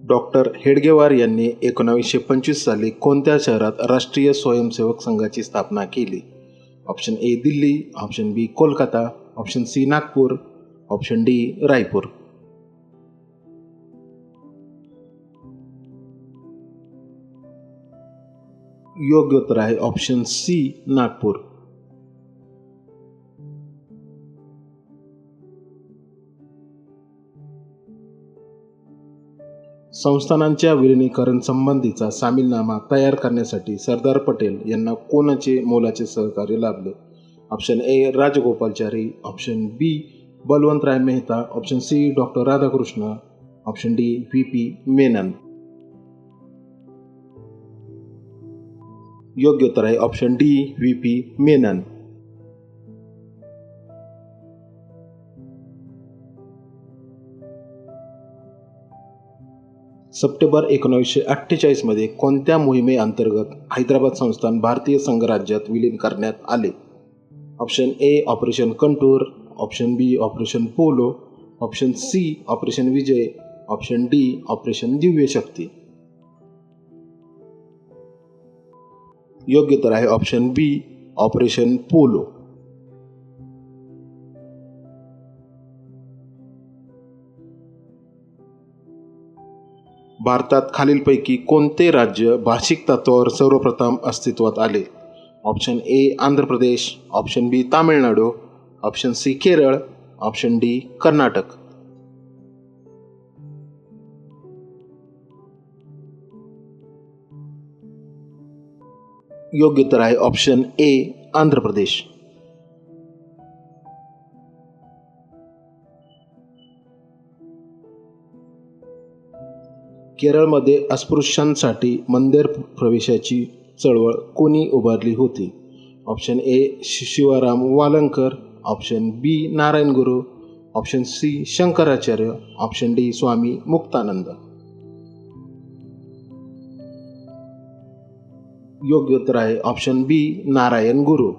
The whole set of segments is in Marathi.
डॉक्टर हेडगेवार यांनी 1925 साली कोणत्या शहरात राष्ट्रीय स्वयंसेवक संघाची स्थापना केली? Option A Delhi, option B Kolkata, option C Nagpur, option D Raipur. योग्य उत्तर आहे ऑप्शन सी नागपूर. संस्थानांच्या विलिनीकरण संबंधीचा सामीलनामा तयार करण्यासाठी सरदार पटेल यांना कोणाचे मोलाचे सहकार्य लाभले? Option A Rajagopalachari, option B Balwantrai Mehta, option C doctor Radhakrishnan, option D VP. Menon. योग्य उत्तर आहे option D VP. Menon. September 1948 मध्ये कोणत्या मोहिमेअंतर्गत हैदराबाद संस्थान भारतीय संघराज्यात विलीन करण्यात आले? Option A operation contour, option B operation polo, option C operation Vijay, option D operation Divya Shakti. योग्य उत्तर आहे ऑप्शन बी ऑपरेशन पोलो. भारतात खालीलपैकी कोणते राज्य भाषिक तत्वावर सर्वप्रथम अस्तित्वात आले? Option A Andhra Pradesh, option B Tamil Nadu, option C Kerala, option D Karnataka. योग्य उत्तर आहे ऑप्शन ए आंध्र प्रदेश. केरळमध्ये अस्पृश्यांसाठी मंदिर प्रवेशाची चळवळ कोणी उभारली होती? Option A Shivaram Walankar, option B Narayan Guru, option C Shankaracharya, option D Swami Muktanand. योग्य उत्तर आहे ऑप्शन बी नारायण गुरु.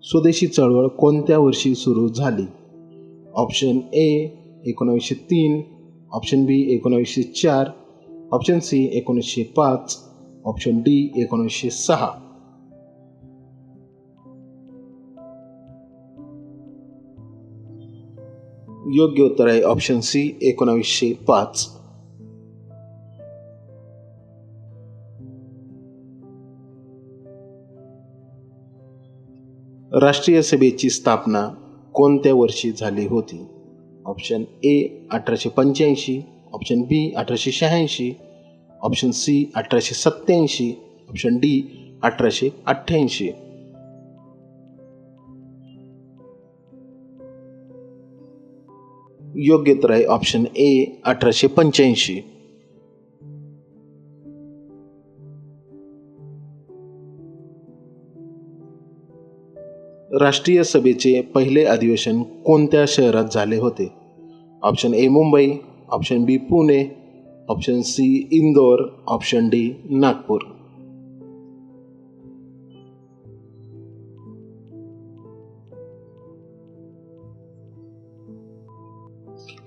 स्वदेशी चळवळ कोणत्या वर्षी सुरू झाली? Option A 1903, option B 1904, option C 1905, option D 1906. योग्य उत्तर आहे ऑप्शन सी 1905. राष्ट्रीय सभेची स्थापना कोणत्या वर्षी झाली होती? Option A 1885, option B 1886, option C 1887, option D 1888. योग्य उत्तर आहे ऑप्शन ए 1885. राष्ट्रीय सभेचे पहिले अधिवेशन कोणत्या शहरात झाले होते? Option A Mumbai, option B Pune, option C Indore, option D Nagpur.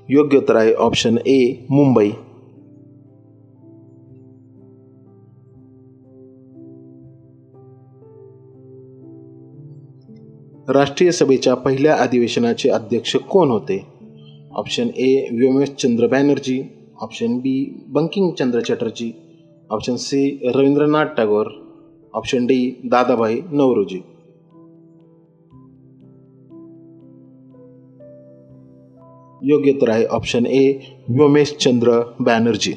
योग्य उत्तर आहे ऑप्शन ए मुंबई. राष्ट्रीय सभेच्या पहिल्या अधिवेशनाचे अध्यक्ष कोण होते? Option A Womeshchandra Banerjee, option B Bankimchandra Chatterjee, option C Rabindranath Tagore, option D Dadabhai Naoroji. योग्य उत्तर आहे ऑप्शन ए व्योमेशचंद्र बॅनर्जी.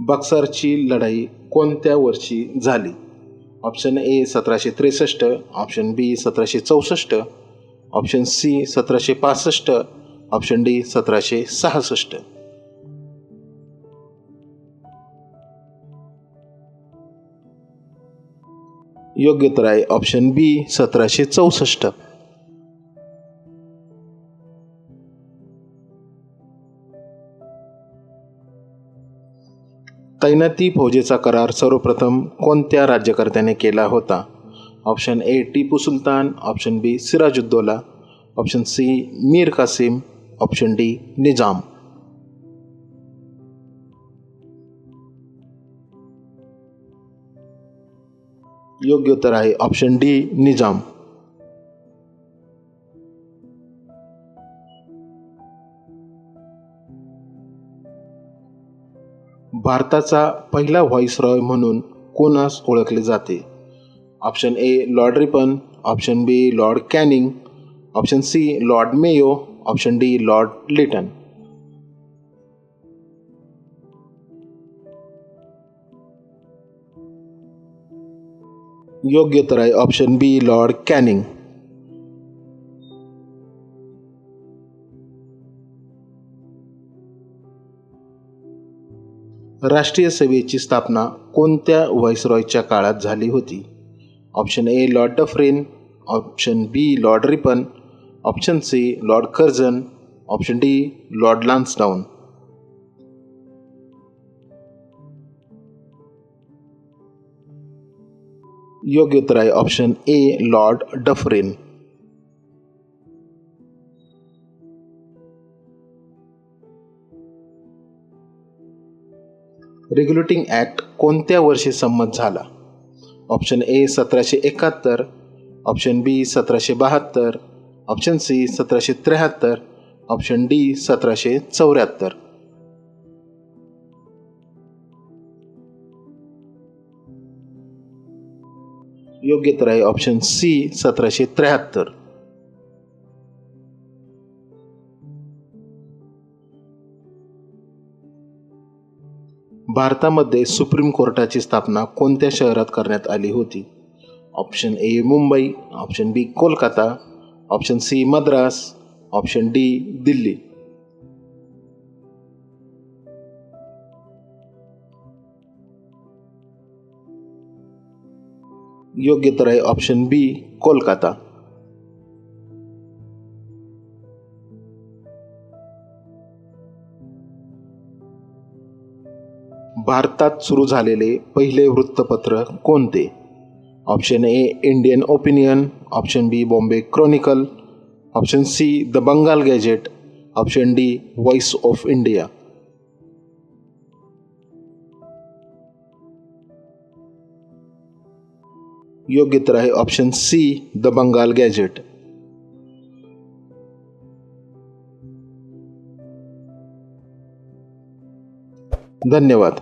बक्सरची लढाई कोणत्या वर्षी झाली? Option A 1763, option B 1764, option C 1765, option D 1766. योग्य उत्तर आहे ऑप्शन बी 1764. तैनाती फौजेचा करार सर्वप्रथम कोणत्या राज्यकर्त्याने केला होता? Option A Tipu Sultan, option B Siraj ud Daulah, option C Mir Qasim, option D Nizam. योग्य उत्तर आहे ऑप्शन डी निजाम. भारताचा पहिला व्हॉइसरॉय म्हणून कोणास ओळखले जाते? Option A Lord Ripon, option B Lord Canning, option C Lord Mayo, option D Lord Lytton. योग्य उत्तर आहे ऑप्शन बी लॉर्ड कॅनिंग. राष्ट्रीय सभेची स्थापना कोणत्या व्हाईसरॉयच्या काळात झाली होती? Option A Lord Dufferin, option B Lord Ripon, option C Lord Curzon, option D Lord Lansdowne. योग्य उत्तर आहे option A Lord Dufferin. Regulating act कोणत्या वर्षी संमत झाला? Option A 1771, option B 1772, option C 1773, option D 1774. योग्य उत्तर आहे ऑप्शन सी 1773. भारतामध्ये सुप्रीम कोर्टाची स्थापना कोणत्या शहरात करण्यात आली होती? Option A Mumbai, option B Kolkata, option C Madras, option D Delhi. योग्य उत्तर आहे ऑप्शन बी कोलकाता. भारतात सुरू झालेले पहिले वृत्तपत्र कोणते? Option A Indian opinion, option B Bombay chronicle, option C the Bengal gazette, option D voice of India. योग्य उत्तर आहे option C the Bengal gazette. धन्यवाद.